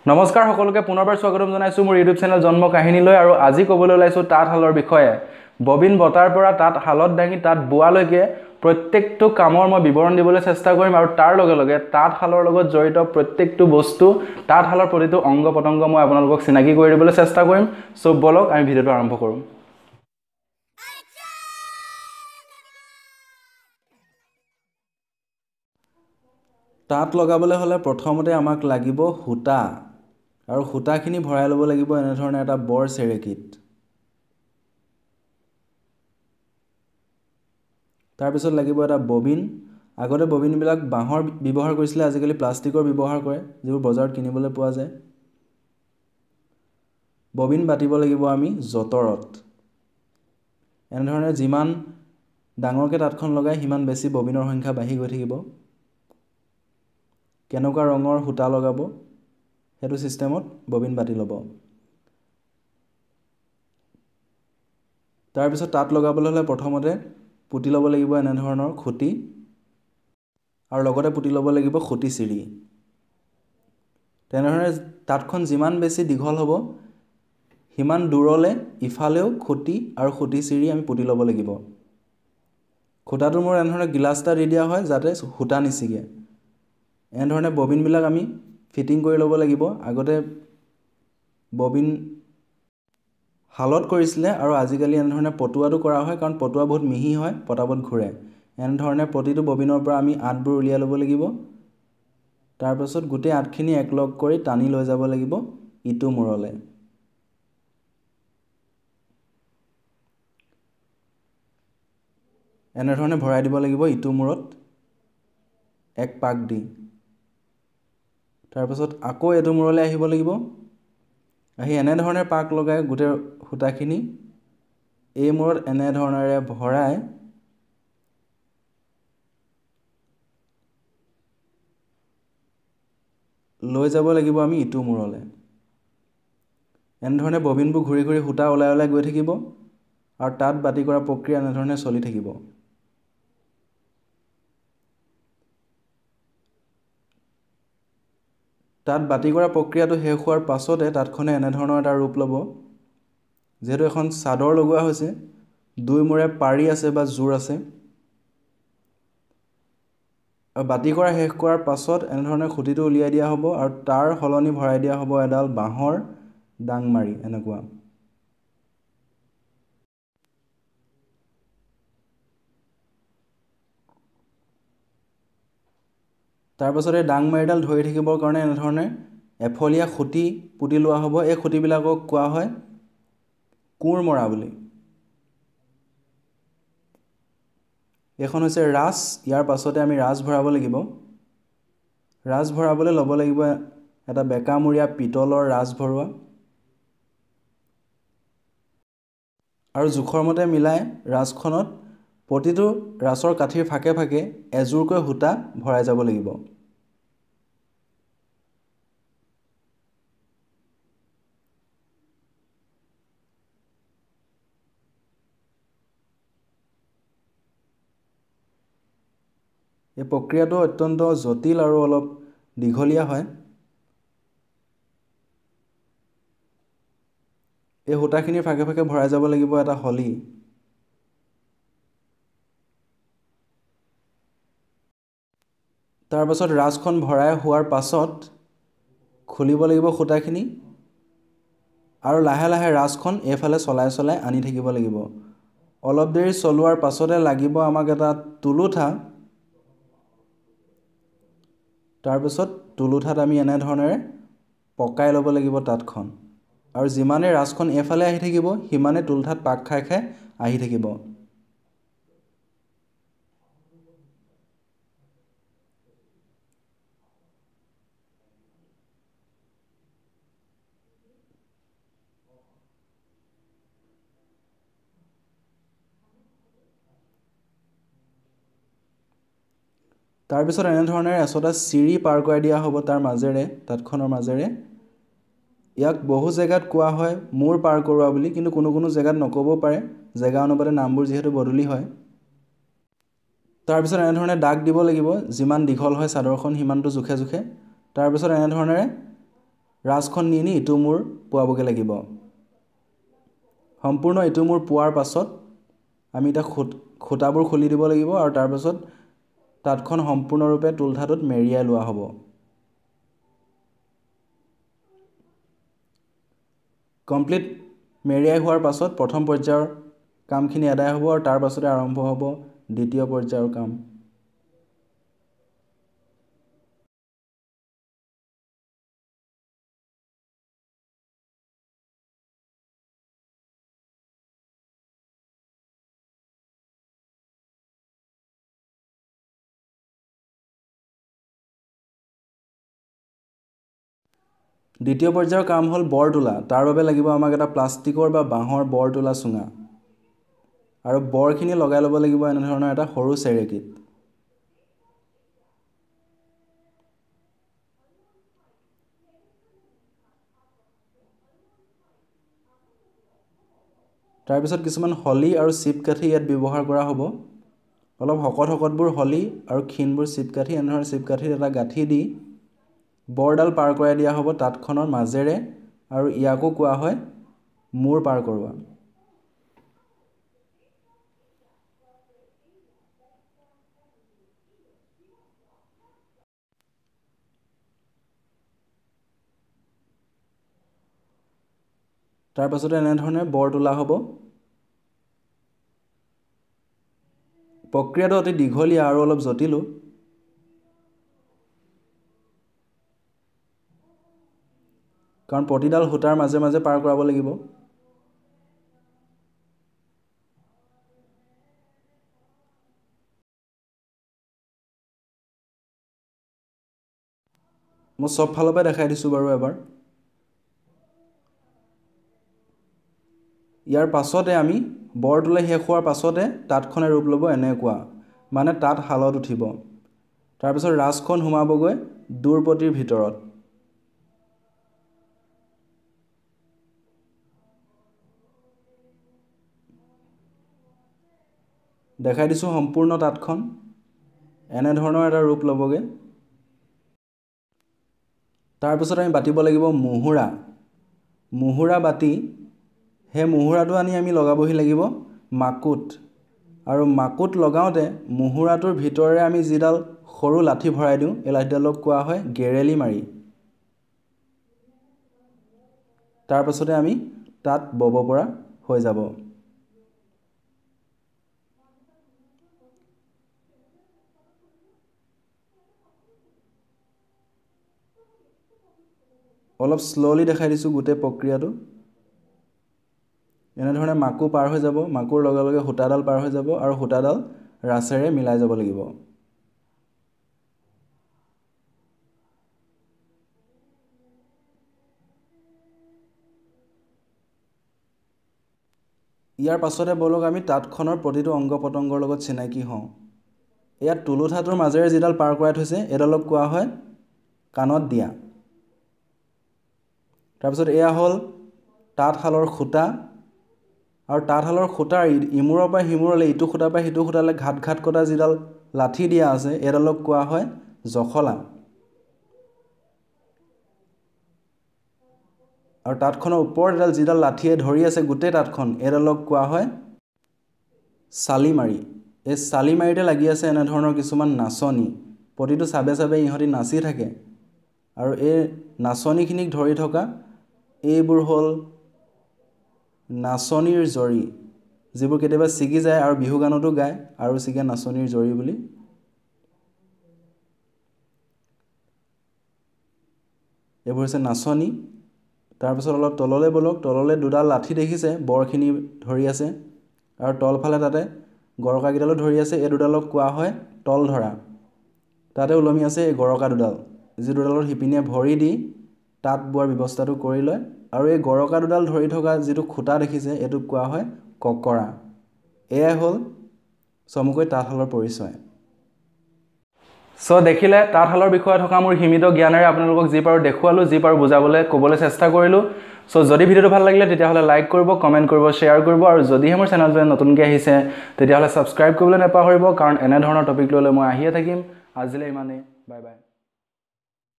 নমস্কাৰ সকলোকে পুনৰবাৰ স্বাগতম জনাইছো মোৰ ইউটিউব চেনেল জন্ম কাহিনীলৈ আৰু আজি ক'বলৈ ওলাইছো তাঁতশালৰ বিষয়ে ববিন বটাৰ পৰা তাঁত হালত দাঙি তাঁত বোৱালৈকে প্ৰত্যেকটো কামৰ মই বিৱৰণ দিবলৈ চেষ্টা কৰিম আৰু তাৰ লগে লগে তাঁতশালৰ লগত জড়িত প্ৰত্যেকটো বস্তু তাঁতশালৰ প্ৰতিটো অংগ পতংগ মই আপোনালোকক চিনাকি কৰি দিবলৈ চেষ্টা কৰিম সো বলক আমি ভিডিঅটো আৰম্ভ কৰোঁ তাঁত লগাবলৈ হলে প্ৰথমতে আমাক লাগিব সূতা আৰু সূতাখিনি ভৰাই ল'ব লাগিব এনে ধৰণে এটা বৰ চেৰেকিত তাৰ পিছত লাগিব এটা ববিন আগতে ববিনবিলাক বাঁহৰ ব্যৱহাৰ কৰিছিল আজিকালি প্লাষ্টিকৰ ব্যৱহাৰ কৰে যিবোৰ বজাৰত কিনিবলৈ পোৱা যায় ববিন বাটিব লাগিব আমি যতৰত এনে ধৰণে যিমান ডাঙৰকৈ তাঁতখন লগাই সিমান বেছি ববিনৰ সংখ্যা বাঢ়ি গৈ থাকিব কেনেকুৱা ৰঙৰ সূতা লগাব সেইটো সিস্টেমত ববিন বাটি ল'ব তাৰ পিছত তাঁত লগাবলৈ হলে প্ৰথমতে পুতি ল'ব লাগিব এনে ধৰণৰ খুঁটি আৰু লগতে পুতি ল'ব লাগিব খুঁটি চিৰি তেনেধৰণে তাঁতখন যিমান বেছি দীঘল হ'ব সিমান দূৰলে ইফালেও খুঁটি আৰু খুঁটি চিৰি আমি পুতি ল'ব লাগিব খুঁটাটোৰ মোৰ এনেধৰণে গিলাচ এটা দি দিয়া হয় যাতে সূতা নিছিগে এনেধৰণে ববিনবিলাক আমি ফিটিং কৰি ল'ব লাগিব আগতে ববিন হালত কৰিছিলে আৰু আজিকালি এনেধৰণে পটুৱাটো কৰা হয় কাৰণ পটুৱা বহুত মিহি হয় পটাপট ঘূৰে এনেধৰণে প্ৰতিটো ববিনৰ পৰা আমি আঠবোৰ উলিয়াই ল'ব লাগিব তাৰপাছত গোটেই আঠখিনি একলগ কৰি টানি লৈ যাব লাগিব ইটো মূৰলে এনেধৰণে ভৰাই দিব লাগিব ইটো মূৰত এক পাক দি তাৰপাছত আকৌ এটো মূৰলৈ আহিব লাগিব আহি এনেধৰণে পাক লগাই গোটেই সূতাখিনি এই মূৰত এনেধৰণেৰে ভৰাই লৈ যাব লাগিব আমি ইটো মূৰলে এনেধৰণে ববিনবোৰ ঘূৰি ঘূৰি সূতা ওলাই ওলাই গৈ থাকিব আৰু তাত বাতি কৰা প্ৰক্ৰিয়া এনেধৰণে চলি থাকিব তাত বাতি কৰা প্ৰক্ৰিয়াটো শেষ হোৱাৰ পাছতে তাতখনে এনেধৰণৰ এটা ৰূপ ল'ব যেহেতু এখন চাদৰ লগোৱা হৈছে দুই মূৰে পাৰি আছে বা জোৰ আছে আৰু বাতি কৰা শেষ কৰাৰ পাছত এনেধৰণে খুঁটিটো উলিয়াই দিয়া হ'ব আৰু তাৰ হলনি ভৰাই দিয়া হ'ব এডাল বাঁহৰ ডাংমাৰি এনেকুৱা তাৰ পাছতে ডাংমাৰিডাল ধৰি থাকিবৰ কাৰণে এনেধৰণে এফলীয়া খুঁটি পুতি লোৱা হ'ব এই খুঁটিবিলাকক কোৱা হয় কোৰ মৰা বুলি এখন হৈছে ৰাছ ইয়াৰ পাছতে আমি ৰাছ ভৰাব লাগিব ৰাছ ভৰাবলৈ ল'ব লাগিব এটা বেকামূৰীয়া পিতলৰ ৰাছ ভৰোৱা আৰু জোখৰ মতে মিলাই ৰাছখনত প্ৰতিটো ৰাছৰ কাঠিৰ ফাকে ফাকে এজোৰকৈ সূতা ভৰাই যাব লাগিব এই প্ৰক্ৰিয়াটো অত্যন্ত জটিল আৰু অলপ দীঘলীয়া হয় এই সূতাখিনিৰ ফাকে ফাকে ভৰাই যাব লাগিব এটা হলি তাৰ পাছত ৰাছখন ভৰাই হোৱাৰ পাছত খুলিব লাগিব সূতাখিনি আৰু লাহে লাহে ৰাছখন এইফালে চলাই চলাই আনি থাকিব লাগিব অলপ দেৰি চলোৱাৰ পাছতে লাগিব আমাক এটা তুলুঠা তাৰপিছত তুলুঠাত আমি এনেধৰণেৰে পকাই ল'ব লাগিব তাঁতখন আৰু যিমানে ৰাছখন এইফালে আহি থাকিব সিমানে তুলুঠাত পাক খাই খাই আহি থাকিব তাৰপিছত এনেধৰণেৰে এচটা চিৰি পাৰ কৰাই দিয়া হ'ব তাৰ মাজেৰে তাঁতখনৰ মাজেৰে ইয়াক বহু জেগাত কোৱা হয় মূৰ পাৰ কৰোৱা বুলি কিন্তু কোনো কোনো জেগাত নক'ব পাৰে জেগা অনুপাতে নামবোৰ যিহেতু বদলি হয় তাৰপিছত এনেধৰণে দাগ দিব লাগিব যিমান দীঘল হয় চাদৰখন সিমানটো জোখে জোখে তাৰপিছত এনেধৰণেৰে ৰাছখন নি ইটো মূৰ পোৱাবগৈ লাগিব সম্পূৰ্ণ ইটো মূৰ পোৱাৰ পাছত আমি এটা খুঁটাবোৰ খুলি দিব লাগিব আৰু তাৰ পাছত তাঁতখন সম্পূৰ্ণৰূপে তুলঠাটোত মেৰিয়াই লোৱা হ'ব কমপ্লিট মেৰিয়াই হোৱাৰ পাছত প্ৰথম পৰ্যায়ৰ কামখিনি আদায় হ'ব আৰু তাৰ পাছতে আৰম্ভ হ'ব দ্বিতীয় পৰ্যায়ৰ কাম দ্বিতীয় পৰ্যায়ৰ কাম হ'ল বৰ তোলা তাৰ বাবে লাগিব আমাক এটা প্লাষ্টিকৰ বা বাঁহৰ বৰ তোলা চুঙা আৰু বৰখিনি লগাই ল'ব লাগিব এনে ধৰণৰ এটা সৰু চেৰেকীত তাৰ পিছত কিছুমান হলি আৰু চিপকাঠি ইয়াত ব্যৱহাৰ কৰা হ'ব অলপ শকতবোৰ হলি আৰু ক্ষীণবোৰ চিপকাঠি এনে ধৰণৰ চিপকাঠিত এটা গাঁঠি দি বৰডাল পাৰ কৰাই দিয়া হ'ব তাঁতখনৰ মাজেৰে আৰু ইয়াকো কোৱা হয় মূৰ পাৰ কৰোৱা তাৰ পাছতে এনে ধৰণে বৰ তোলা হ'ব প্ৰক্ৰিয়াটো অতি দীঘলীয়া আৰু অলপ জটিলো কাৰণ প্ৰতিডাল সূতাৰ মাজে মাজে পাৰ কৰাব লাগিব মই সব ফালৰ পৰা দেখাই দিছোঁ বাৰু এবাৰ ইয়াৰ পাছতে আমি বৰ তোলা শেষ হোৱাৰ পাছতে তাঁতখনে ৰূপ ল'ব এনেকুৱা মানে তাঁত শালত উঠিব তাৰপিছত ৰাছখন সোমাবগৈ দূৰপতিৰ ভিতৰত দেখাই দিছোঁ সম্পূৰ্ণ তাঁতখন এনে ধৰণৰ এটা ৰূপ ল'বগৈ তাৰপিছত আমি বাতিব লাগিব মুহুৰা বাতি সেই মুহুৰাটো আনি আমি লগাবহি লাগিব মাকুত আৰু মাকুত লগাওঁতে মুহুৰাটোৰ ভিতৰেৰে আমি যিডাল সৰু লাঠি ভৰাই দিওঁ এই লাঠিডালক কোৱা হয় গেৰেলি মাৰি তাৰ পাছতে আমি তাত বব পৰা হৈ যাব অলপ স্লোলি দেখাই দিছোঁ গোটেই প্ৰক্ৰিয়াটো এনে ধৰণে মাকু পাৰ হৈ যাব মাকুৰ লগে লগে সূতাডাল পাৰ হৈ যাব আৰু সূতাডাল ৰাছেৰে মিলাই যাব লাগিব ইয়াৰ পাছতে বলক আমি তাঁতখনৰ প্ৰতিটো অংগ পতংগৰ লগত চিনাকি হওঁ ইয়াত তুলুঠাটোৰ মাজেৰে যিডাল পাৰ কৰাই থৈছে এডালক কোৱা হয় কাণত দিয়া তাৰপিছত এয়া হ'ল তাঁতশালৰ খুঁটা আৰু তাঁতশালৰ খুঁটাৰ ইমূৰৰ পৰা সিমূৰলৈ ইটো খুঁটাৰ পৰা সিটো খুঁটালৈ ঘাট কটা যিডাল লাঠি দিয়া আছে এডালক কোৱা হয় জখলা আৰু তাঁতখনৰ ওপৰত এডাল যিডাল লাঠিয়ে ধৰি আছে গোটেই তাঁতখন এডালক কোৱা হয় চালিমাৰি এই চালিমাৰিতে লাগি আছে এনে ধৰণৰ কিছুমান নাচনি প্ৰতিটো চাবে চাবে ইহঁতি নাচি থাকে আৰু এই নাচনিখিনিক ধৰি থকা এইবোৰ হ'ল নাচনিৰ জৰি যিবোৰ কেতিয়াবা ছিগি যায় আৰু বিহু গানতো গায় আৰু ছিগে নাচনিৰ জৰি বুলি এইবোৰ হৈছে নাচনি তাৰপিছত অলপ তললৈ বলক তললৈ দুডাল লাঠি দেখিছে বৰখিনি ধৰি আছে আৰু তলফালে তাতে গৰকাকেইডালো ধৰি আছে এই দুডালক কোৱা হয় তল ধৰা তাতে ওলমি আছে এই গৰকা দুডাল যি দুডালৰ শিপিনীয়ে ভৰি দি তাঁত বোৱাৰ ব্যৱস্থাটো কৰি লয় আৰু এই গৰকা দুডাল ধৰি থকা যিটো খুঁটা দেখিছে এইটোক কোৱা হয় ককৰা এয়াই হ'ল চমুকৈ তাঁতশালৰ পৰিচয় সো দেখিলে তাঁতশালৰ বিষয়ে থকা মোৰ সীমিত জ্ঞানেৰে আপোনালোকক যি পাৰো দেখুৱালো যি পাৰো বুজাবলৈ ক'বলৈ চেষ্টা কৰিলো সো যদি ভিডিওটো ভাল লাগিলে তেতিয়াহ'লে লাইক কৰিব কমেন্ট কৰিব শ্বেয়াৰ কৰিব আৰু যদিহে মোৰ চেনেলটো নতুনকৈ আহিছে তেতিয়াহ'লে সাবস্ক্ৰাইব কৰিবলৈ নাপাহৰিব কাৰণ এনে ধৰণৰ টপিক লৈ মই আহিয়ে থাকিম আজিলৈ ইমানেই বাই বাই